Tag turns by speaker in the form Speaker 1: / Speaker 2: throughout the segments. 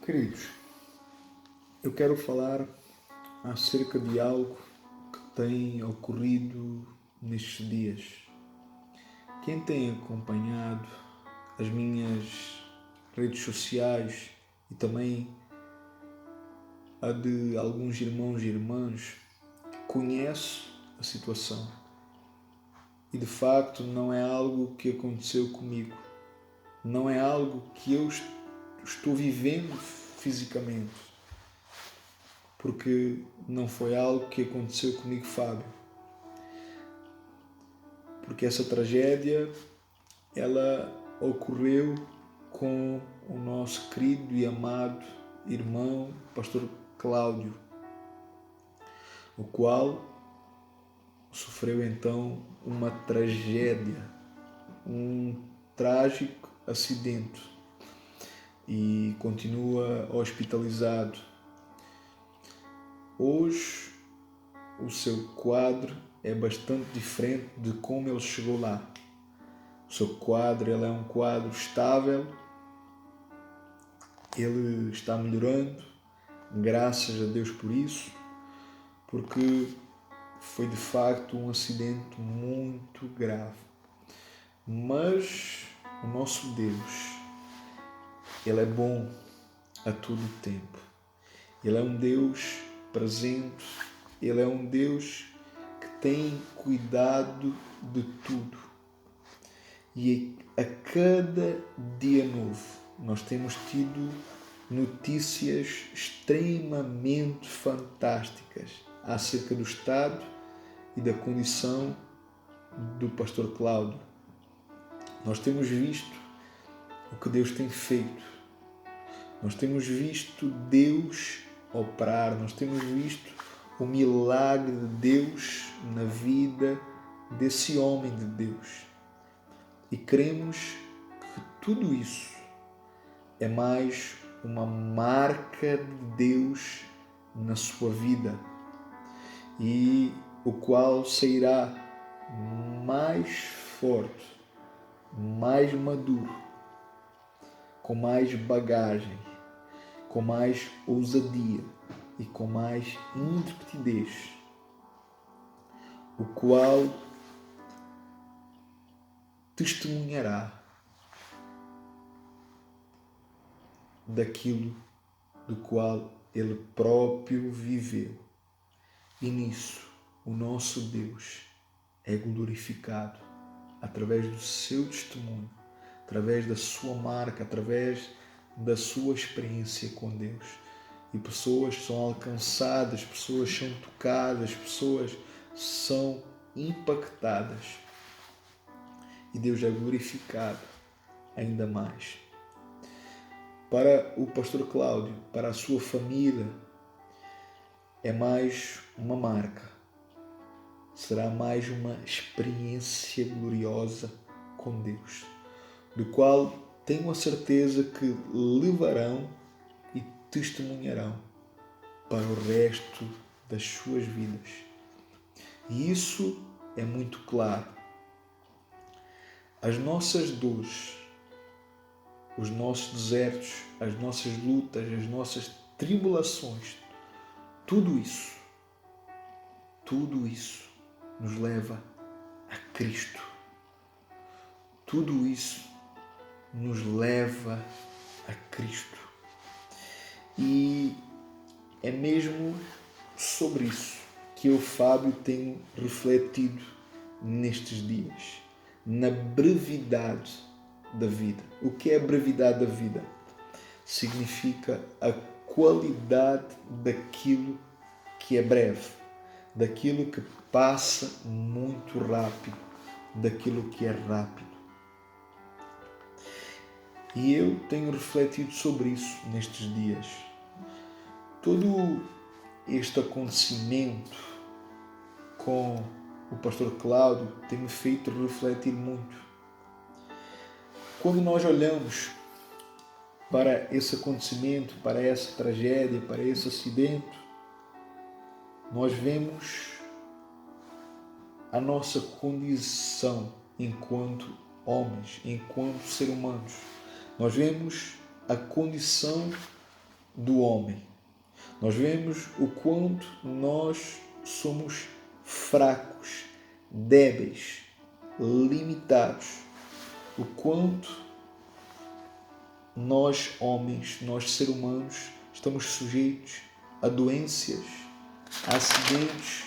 Speaker 1: Queridos, eu quero falar acerca de algo que tem ocorrido nestes dias. Quem tem acompanhado as minhas redes sociais e também a de alguns irmãos e irmãs conhece a situação. E de facto não é algo que aconteceu comigo. Não é algo que eu estou vivendo fisicamente. Porque não foi algo que aconteceu comigo, Fábio. Porque essa tragédia, ela ocorreu com o nosso querido e amado irmão, pastor Cláudio, o qual sofreu então uma tragédia, um trágico acidente e continua hospitalizado. Hoje o seu quadro é bastante diferente de como ele chegou lá. O seu quadro ele é um quadro estável, ele está melhorando, graças a Deus por isso, porque foi de facto um acidente muito grave. Mas o nosso Deus, ele é bom a todo o tempo. Ele é um Deus presente, ele é um Deus que tem cuidado de tudo. E a cada dia novo nós temos tido notícias extremamente fantásticas acerca do estado e da condição do pastor Cláudio. Nós temos visto o que Deus tem feito. Nós temos visto Deus operar. Nós temos visto o milagre de Deus na vida desse homem de Deus. E cremos que tudo isso é mais uma marca de Deus na sua vida e o qual sairá mais forte, mais maduro, com mais bagagem, com mais ousadia e com mais intrepidez, o qual testemunhará daquilo do qual ele próprio viveu. E nisso o nosso Deus é glorificado através do seu testemunho, através da sua marca, através da sua experiência com Deus. E pessoas são alcançadas, pessoas são tocadas, pessoas são impactadas. E Deus é glorificado ainda mais. Para o pastor Cláudio, para a sua família, é mais uma marca. Será mais uma experiência gloriosa com Deus, do qual tenho a certeza que levarão e testemunharão para o resto das suas vidas. E isso é muito claro. As nossas dores, os nossos desertos, as nossas lutas, as nossas tribulações, tudo isso nos leva a Cristo. Tudo isso nos leva a Cristo. E é mesmo sobre isso que eu, Fábio, tenho refletido nestes dias. Na brevidade da vida. O que é a brevidade da vida? Significa a qualidade daquilo que é breve, daquilo que passa muito rápido, daquilo que é rápido. E eu tenho refletido sobre isso nestes dias. Todo este acontecimento com o pastor Cláudio tem-me feito refletir muito. Quando nós olhamos para esse acontecimento, para essa tragédia, para esse acidente, nós vemos a nossa condição enquanto homens, enquanto seres humanos. Nós vemos a condição do homem. Nós vemos o quanto nós somos fracos, débeis, limitados. O quanto nós, homens, nós, seres humanos, estamos sujeitos a doenças, a acidentes,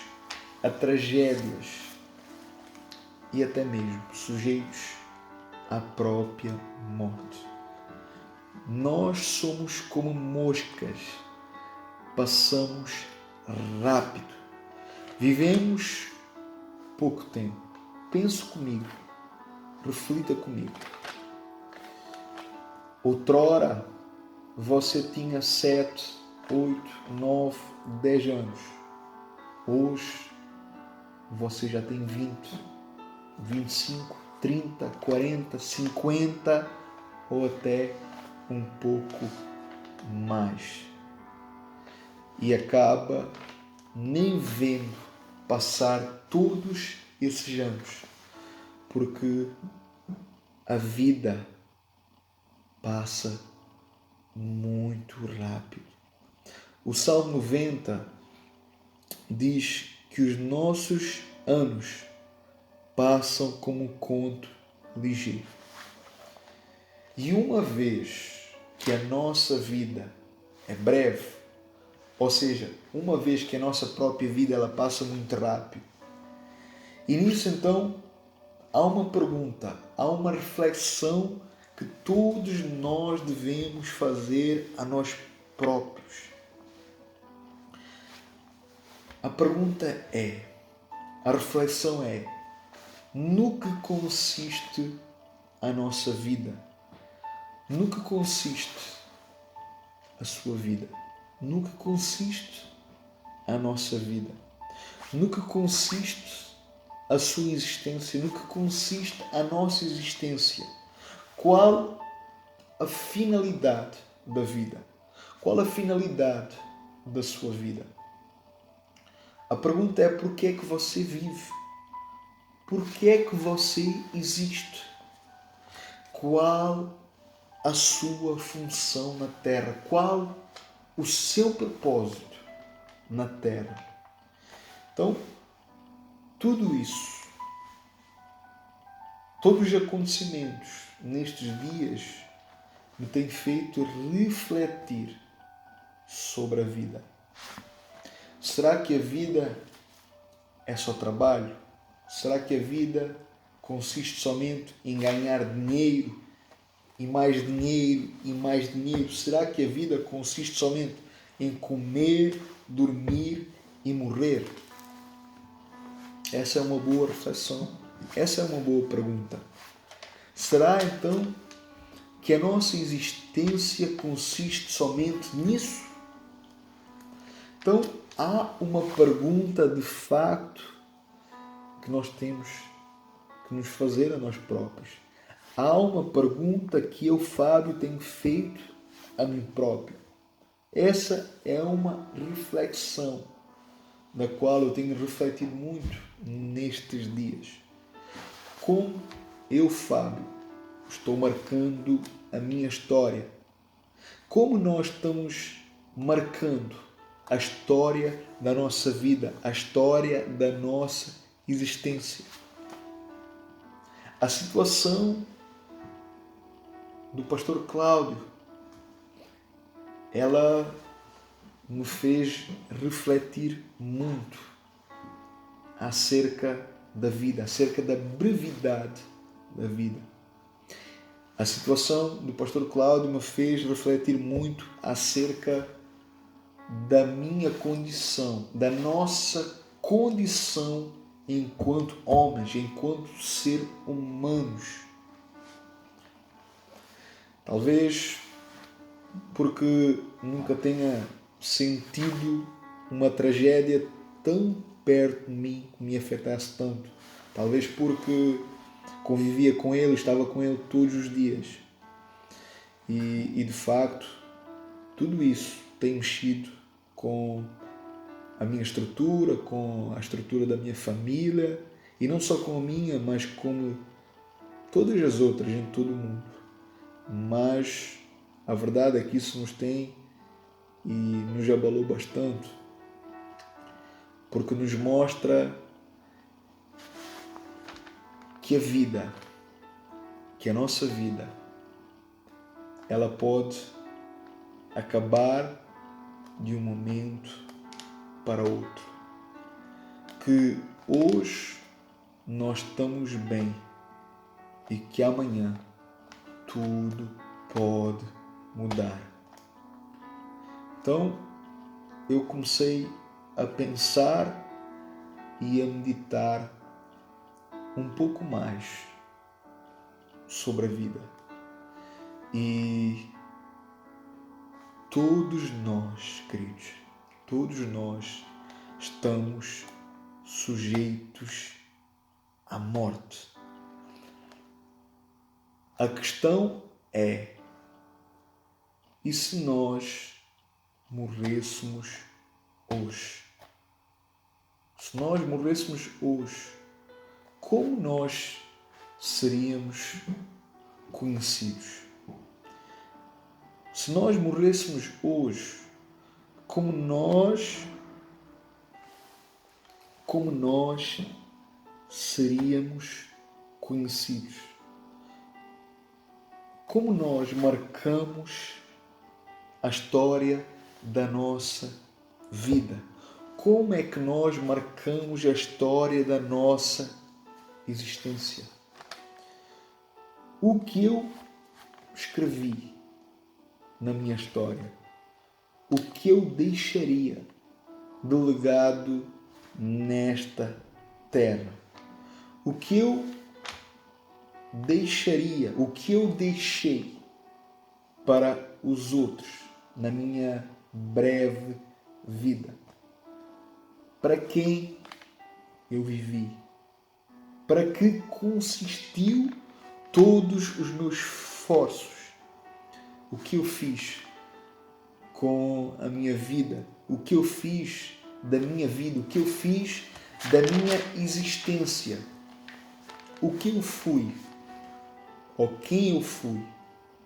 Speaker 1: a tragédias e até mesmo sujeitos à própria morte. Nós somos como moscas, passamos rápido, vivemos pouco tempo. Pense comigo, reflita comigo. Outrora você tinha 7, 8, 9, 10 anos. Hoje você já tem 20, 25, 30, 40, 50 ou até um pouco mais. E acaba nem vendo passar todos esses anos, porque a vida passa muito rápido. O Salmo 90 diz que os nossos anos passam como um conto ligeiro. E uma vez que a nossa vida é breve, ou seja, uma vez que a nossa própria vida ela passa muito rápido, e nisso então há uma pergunta, há uma reflexão que todos nós devemos fazer a nós próprios. A pergunta é, a reflexão é, no que consiste a nossa vida? No que consiste a sua vida? No que consiste a nossa vida? No que consiste a sua existência? No que consiste a nossa existência? Qual a finalidade da vida? Qual a finalidade da sua vida? A pergunta é: por que é que você vive? Por que é que você existe? Qual a sua função na Terra? Qual o seu propósito na Terra? Então, tudo isso, todos os acontecimentos nestes dias me têm feito refletir sobre a vida. Será que a vida é só trabalho? Será que a vida consiste somente em ganhar dinheiro e mais dinheiro e mais dinheiro? Será que a vida consiste somente em comer, dormir e morrer? Essa é uma boa reflexão. Essa é uma boa pergunta. Será então que a nossa existência consiste somente nisso? Então, há uma pergunta de facto que nós temos que nos fazer a nós próprios. Há uma pergunta que eu, Fábio, tenho feito a mim próprio. Essa é uma reflexão na qual eu tenho refletido muito nestes dias. Como eu, Fábio, estou marcando a minha história? Como nós estamos marcando a história da nossa vida, a história da nossa existência? A situação do pastor Cláudio, ela me fez refletir muito acerca da vida, acerca da brevidade da vida. A situação do pastor Cláudio me fez refletir muito acerca da minha condição, da nossa condição enquanto homens, enquanto ser humanos. Talvez porque nunca tenha sentido uma tragédia tão perto de mim que me afetasse tanto. Talvez porque convivia com ele, estava com ele todos os dias. E de facto, tudo isso tem mexido com a minha estrutura, com a estrutura da minha família, e não só com a minha, mas com todas as outras em todo o mundo. Mas a verdade é que isso nos tem e nos abalou bastante, porque nos mostra que a nossa vida, ela pode acabar de um momento para outro. Que hoje nós estamos bem e que amanhã tudo pode mudar. Então, eu comecei a pensar e a meditar um pouco mais sobre a vida. E todos nós, queridos, todos nós estamos sujeitos à morte. A questão é, e se nós morrêssemos hoje? Se nós morrêssemos hoje, como nós seríamos conhecidos? Se nós morrêssemos hoje, como nós seríamos conhecidos? Como nós marcamos a história da nossa vida? Como é que nós marcamos a história da nossa existência? O que eu escrevi na minha história, o que eu deixaria de legado nesta terra, o que eu deixaria, o que eu deixei para os outros na minha breve vida, para quem eu vivi, para que consistiu todos os meus esforços, o que eu fiz com a minha vida, o que eu fiz da minha vida, o que eu fiz da minha existência, o que eu fui, ou quem eu fui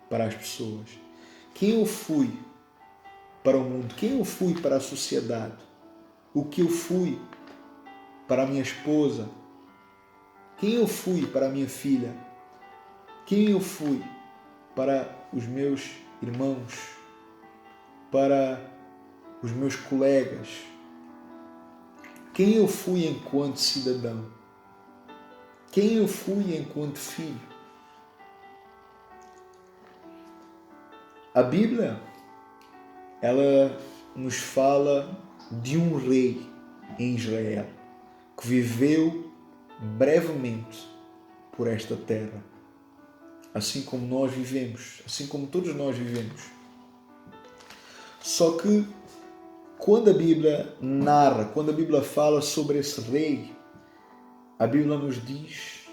Speaker 1: para as pessoas, quem eu fui para o mundo, quem eu fui para a sociedade, o que eu fui para a minha esposa, quem eu fui para a minha filha, quem eu fui para os meus irmãos, para os meus colegas, quem eu fui enquanto cidadão, quem eu fui enquanto filho. A Bíblia, ela nos fala de um rei em Israel que viveu brevemente por esta terra, assim como nós vivemos, assim como todos nós vivemos. Só que quando a Bíblia narra, quando a Bíblia fala sobre esse rei, a Bíblia nos diz,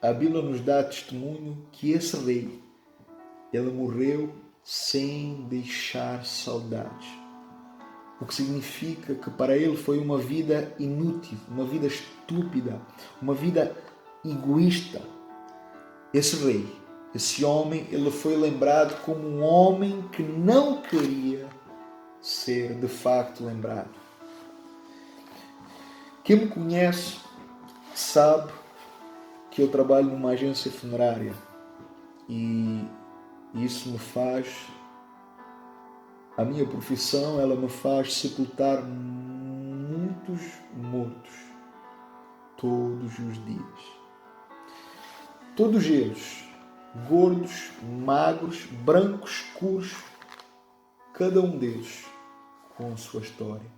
Speaker 1: a Bíblia nos dá testemunho que esse rei, ele morreu sem deixar saudades. O que significa que para ele foi uma vida inútil, uma vida estúpida, uma vida egoísta. Esse rei, esse homem, ele foi lembrado como um homem que não queria ser de facto lembrado. Quem me conhece sabe que eu trabalho numa agência funerária e isso me faz, a minha profissão, ela me faz sepultar muitos mortos todos os dias. Todos eles, gordos, magros, brancos, escuros, cada um deles com a sua história,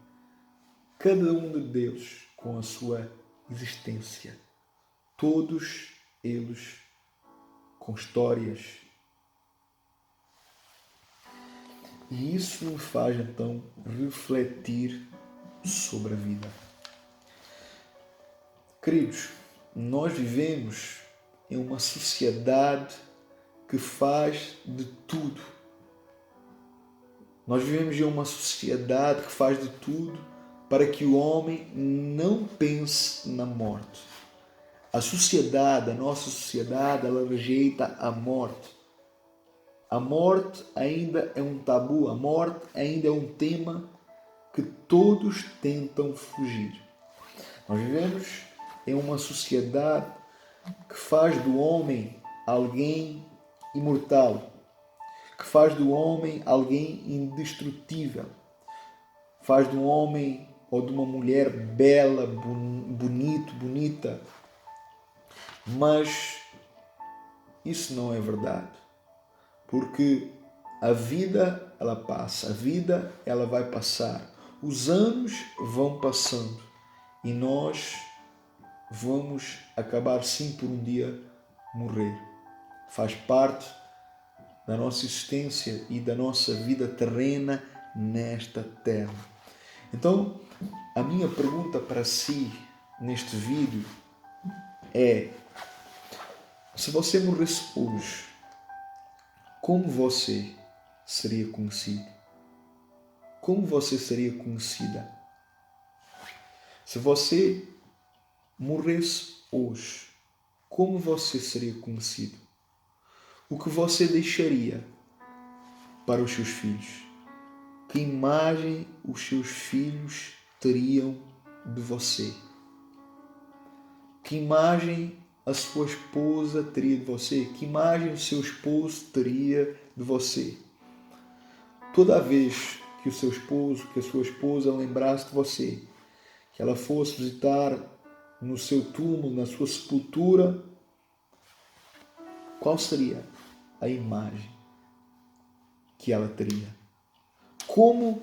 Speaker 1: cada um deles com a sua existência, todos eles com histórias. E isso me faz então refletir sobre a vida. Queridos, nós vivemos em uma sociedade que faz de tudo. Nós vivemos em uma sociedade que faz de tudo para que o homem não pense na morte. A sociedade, a nossa sociedade, ela rejeita a morte. A morte ainda é um tabu, a morte ainda é um tema que todos tentam fugir. Nós vivemos em uma sociedade que faz do homem alguém imortal, que faz do homem alguém indestrutível, faz de um homem ou de uma mulher bela, bonita, mas isso não é verdade, porque a vida ela passa, a vida ela vai passar, os anos vão passando e nós vamos acabar sim por um dia morrer. Faz parte da nossa existência e da nossa vida terrena nesta terra. Então, a minha pergunta para si neste vídeo é: se você morresse hoje, como você seria conhecido? Como você seria conhecida? Se você morresse hoje, como você seria conhecido? O que você deixaria para os seus filhos? Que imagem os seus filhos teriam de você? Que imagem a sua esposa teria de você? Que imagem o seu esposo teria de você? Toda vez que o seu esposo, que a sua esposa lembrasse de você, que ela fosse visitar no seu túmulo, na sua sepultura, qual seria a imagem que ela teria? Como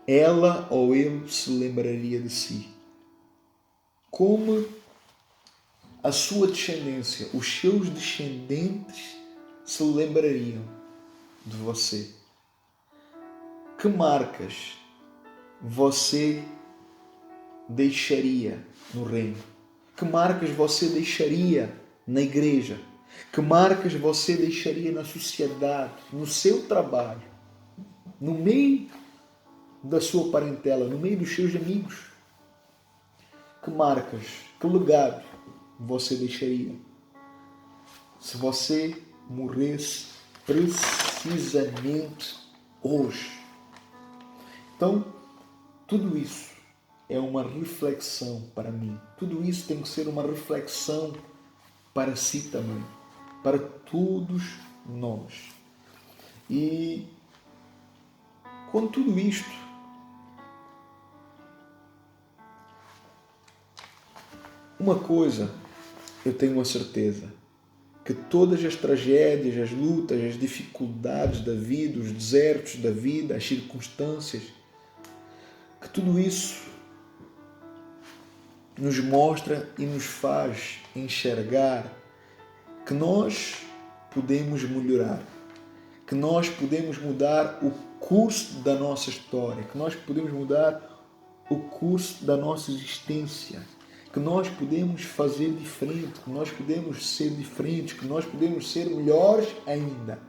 Speaker 1: ela ou ele se lembraria de si? Como a sua descendência, os seus descendentes se lembrariam de você? Que marcas você deixaria no reino? Que marcas você deixaria na igreja? Que marcas você deixaria na sociedade, no seu trabalho, no meio da sua parentela, no meio dos seus amigos? Que marcas, que legado você deixaria se você morresse precisamente hoje? Então, tudo isso é uma reflexão para mim. Tudo isso tem que ser uma reflexão para si também, para todos nós. E com tudo isto, uma coisa eu tenho a certeza, que todas as tragédias, as lutas, as dificuldades da vida, os desertos da vida, as circunstâncias, que tudo isso nos mostra e nos faz enxergar que nós podemos melhorar, que nós podemos mudar o curso da nossa história, que nós podemos mudar o curso da nossa existência, que nós podemos fazer diferente, que nós podemos ser diferentes, que nós podemos ser melhores ainda.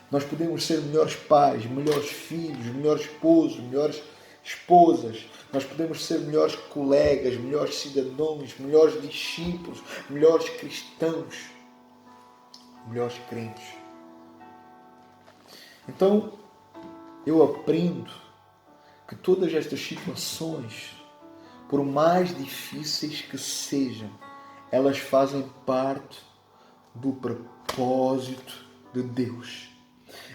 Speaker 1: Nós podemos ser melhores pais, melhores filhos, melhores esposos, melhores esposas. Nós podemos ser melhores colegas, melhores cidadãos, melhores discípulos, melhores cristãos, melhores crentes. Então, eu aprendo que todas estas situações, por mais difíceis que sejam, elas fazem parte do propósito de Deus.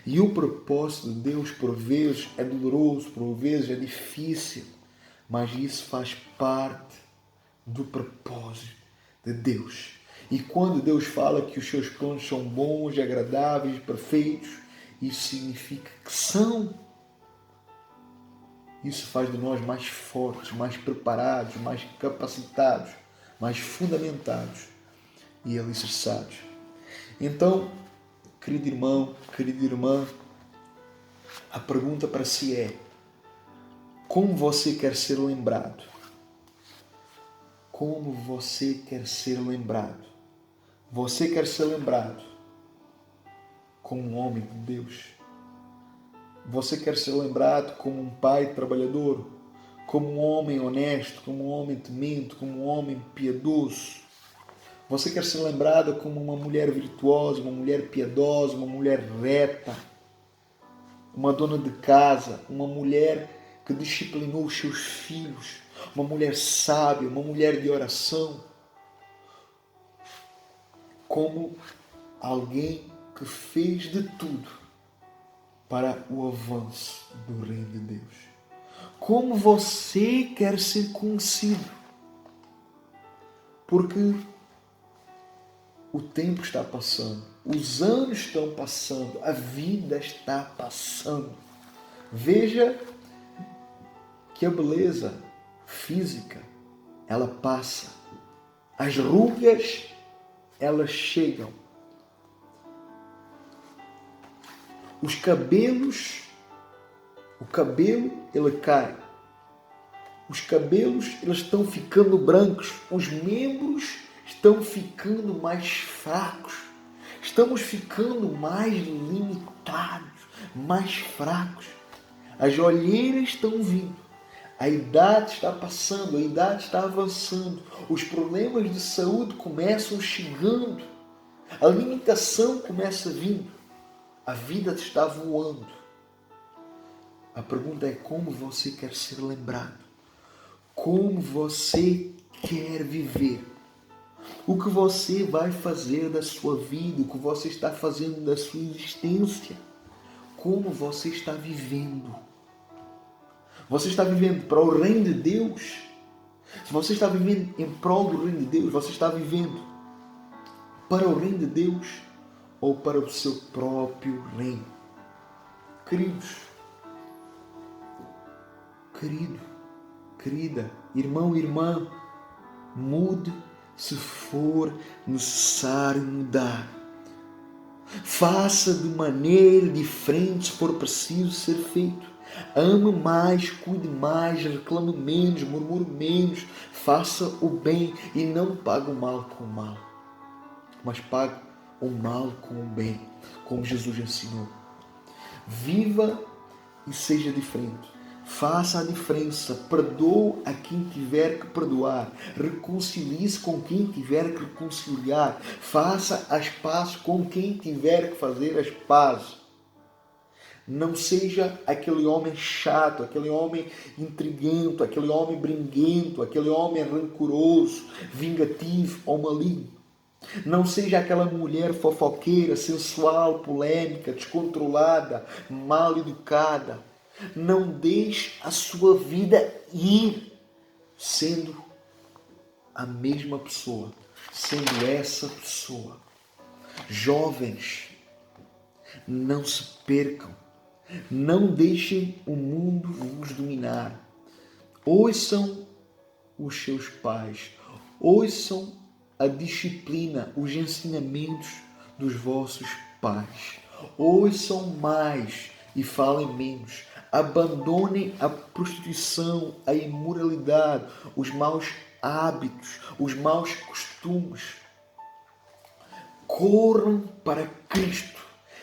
Speaker 1: E o propósito de Deus, por vezes, é doloroso, por vezes é difícil, mas isso faz parte do propósito de Deus. E quando Deus fala que os seus planos são bons, agradáveis, perfeitos, isso significa que são. Isso faz de nós mais fortes, mais preparados, mais capacitados, mais fundamentados e alicerçados. Então, querido irmão, querida irmã, a pergunta para si é: como você quer ser lembrado? Como você quer ser lembrado? Você quer ser lembrado como um homem de Deus? Você quer ser lembrado como um pai trabalhador, como um homem honesto, como um homem temente, como um homem piedoso, Você quer ser lembrada como uma mulher virtuosa, uma mulher piedosa, uma mulher reta, uma dona de casa, uma mulher que disciplinou os seus filhos, uma mulher sábia, uma mulher de oração, como alguém que fez de tudo para o avanço do reino de Deus. Como você quer ser conhecido? Porque o tempo está passando, os anos estão passando, a vida está passando. Veja que a beleza física, ela passa. As rugas, elas chegam. Os cabelos, o cabelo, ele cai. Os cabelos, eles estão ficando brancos. Os membros estão ficando mais fracos. Estamos ficando mais limitados, mais fracos. As olheiras estão vindo. A idade está passando, a idade está avançando. Os problemas de saúde começam chegando. A limitação começa vindo. A vida está voando. A pergunta é como você quer ser lembrado? Como você quer viver? O que você vai fazer da sua vida? O que você está fazendo da sua existência? Como você está vivendo? Você está vivendo para o reino de Deus? Se você está vivendo em prol do reino de Deus, você está vivendo para o reino de Deus ou para o seu próprio reino? Queridos, querido, querida, irmão, irmã, mude se for necessário mudar. Faça de maneira diferente se for preciso ser feito. Ame mais, cuide mais, reclame menos, murmure menos. Faça o bem e não pague o mal com o mal, mas pague o mal com o bem, como Jesus ensinou. Viva e seja diferente. Faça a diferença. Perdoe a quem tiver que perdoar. Reconcilie-se com quem tiver que reconciliar. Faça as pazes com quem tiver que fazer as pazes. Não seja aquele homem chato, aquele homem intriguento, aquele homem briguento, aquele homem rancoroso, vingativo ou maligno. Não seja aquela mulher fofoqueira, sensual, polêmica, descontrolada, mal educada. Não deixe a sua vida ir sendo a mesma pessoa, sendo essa pessoa. Jovens, não se percam. Não deixem o mundo vos dominar. Ouçam os seus pais. Ouçam a disciplina, os ensinamentos dos vossos pais. Ouçam mais e falem menos. Abandonem a prostituição, a imoralidade, os maus hábitos, os maus costumes. Corram para Cristo.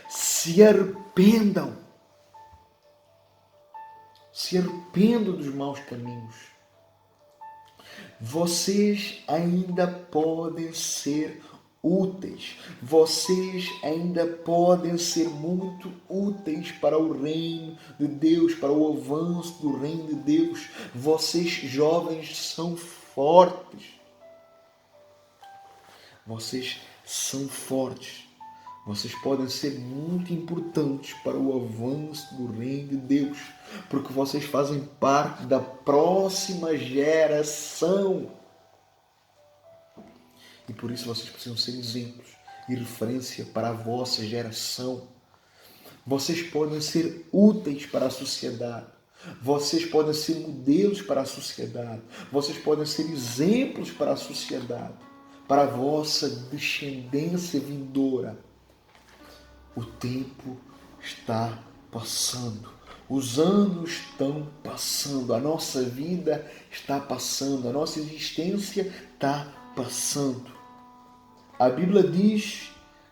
Speaker 1: Se arrependam. Se arrependam dos maus caminhos. Vocês ainda podem ser úteis. Vocês ainda podem ser muito úteis para o reino de Deus, para o avanço do reino de Deus. Vocês, jovens, são fortes. Vocês são fortes. Vocês podem ser muito importantes para o avanço do reino de Deus, porque vocês fazem parte da próxima geração. E por isso vocês precisam ser exemplos e referência para a vossa geração. Vocês podem ser úteis para a sociedade. Vocês podem ser modelos para a sociedade. Vocês podem ser exemplos para a sociedade, para a vossa descendência vindoura. O tempo está passando. Os anos estão passando. A nossa vida está passando. A nossa existência está passando. A Bíblia diz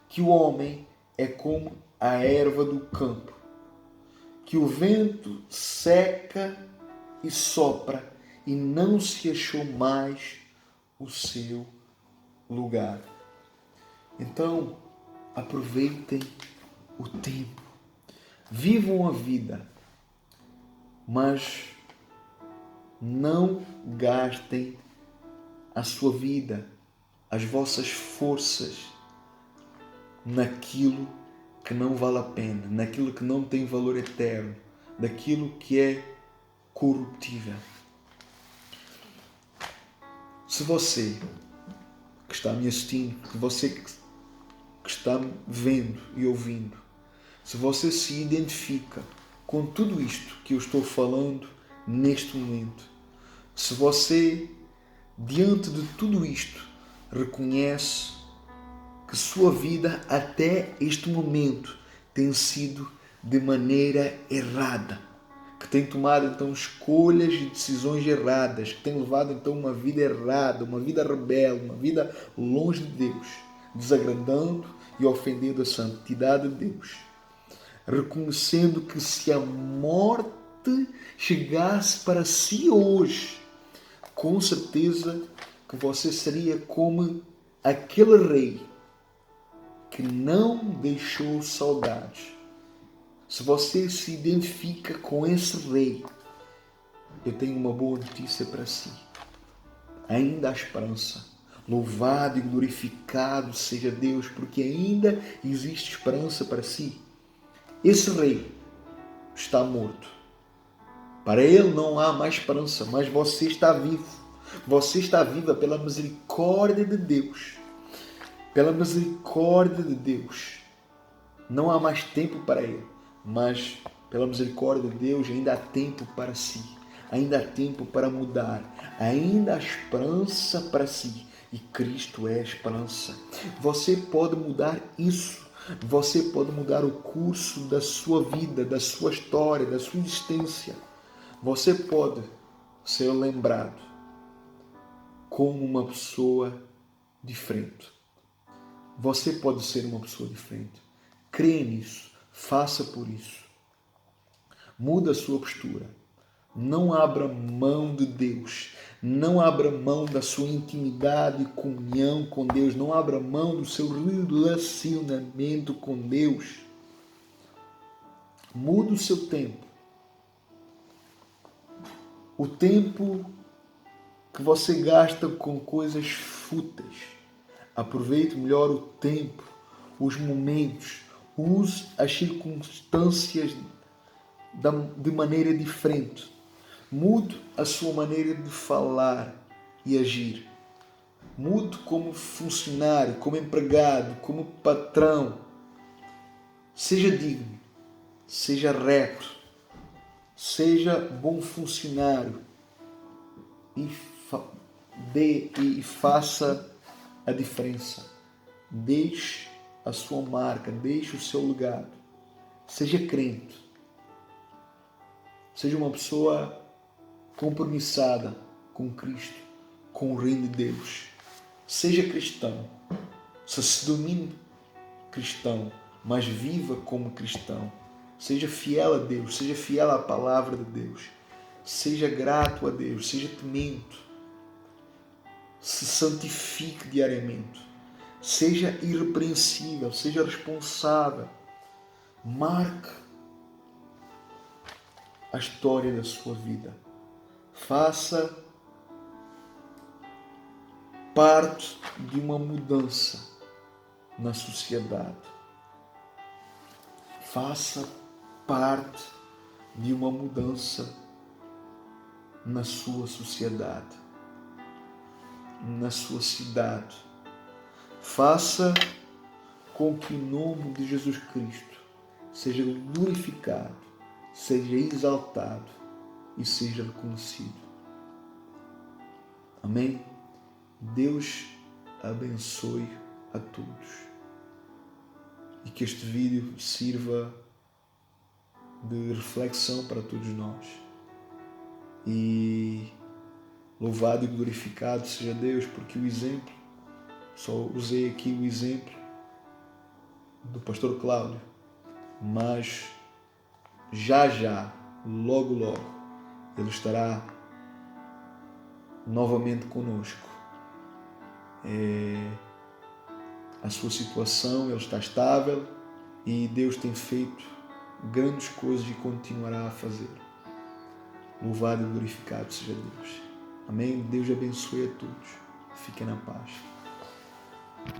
Speaker 1: que o homem é como a erva do campo, que o vento seca e sopra e não se achou mais o seu lugar. Então, aproveitem o tempo. Vivam a vida, mas não gastem a sua vida, as vossas forças naquilo que não vale a pena, naquilo que não tem valor eterno, naquilo que é corruptível. Se você que está me assistindo, se você que está me vendo e ouvindo, se você se identifica com tudo isto que eu estou falando neste momento, se você, diante de tudo isto, reconhece que sua vida até este momento tem sido de maneira errada, que tem tomado então escolhas e decisões erradas, que tem levado então uma vida errada, uma vida rebelde, uma vida longe de Deus, desagradando e ofendendo a santidade de Deus, reconhecendo que se a morte chegasse para si hoje, com certeza que você seria como aquele rei que não deixou saudades. Se você se identifica com esse rei, eu tenho uma boa notícia para si. Ainda há esperança. Louvado e glorificado seja Deus, porque ainda existe esperança para si. Esse rei está morto. Para ele não há mais esperança, mas você está vivo. Você está viva pela misericórdia de Deus. Pela misericórdia de Deus. Não há mais tempo para ele, mas pela misericórdia de Deus ainda há tempo para si. Ainda há tempo para mudar. Ainda há esperança para si. E Cristo é a esperança. Você pode mudar isso. Você pode mudar o curso da sua vida, da sua história, da sua existência. Você pode ser lembrado como uma pessoa diferente. Você pode ser uma pessoa diferente. Crê nisso. Faça por isso. Muda a sua postura. Não abra mão de Deus. Não abra mão da sua intimidade e comunhão com Deus. Não abra mão do seu relacionamento com Deus. Muda o seu tempo. O tempo que você gasta com coisas fúteis. Aproveite melhor o tempo, os momentos. Use as circunstâncias de maneira diferente. Mude a sua maneira de falar e agir. Mude como funcionário, como empregado, como patrão. Seja digno, seja reto, seja bom funcionário e faça a diferença. Deixe a sua marca, deixe o seu legado. Seja crente. Seja uma pessoa compromissada com Cristo, com o reino de Deus. Seja cristão. Se domine cristão, mas viva como cristão. Seja fiel a Deus, seja fiel à palavra de Deus. Seja grato a Deus, seja temente. Se santifique diariamente. Seja irrepreensível, seja responsável. Marque a história da sua vida. Faça parte de uma mudança na sociedade. Faça parte de uma mudança na sua sociedade, na sua cidade. Faça com que o nome de Jesus Cristo seja glorificado, seja exaltado e seja reconhecido. Amém? Deus abençoe a todos e que este vídeo sirva de reflexão para todos nós. E louvado e glorificado seja Deus, porque o exemplo, só usei aqui o exemplo do pastor Cláudio, mas já, logo, ele estará novamente conosco a sua situação, ela está estável e Deus tem feito grandes coisas e continuará a fazer. Louvado e glorificado seja Deus. Amém? Deus abençoe a todos. Fiquem na paz.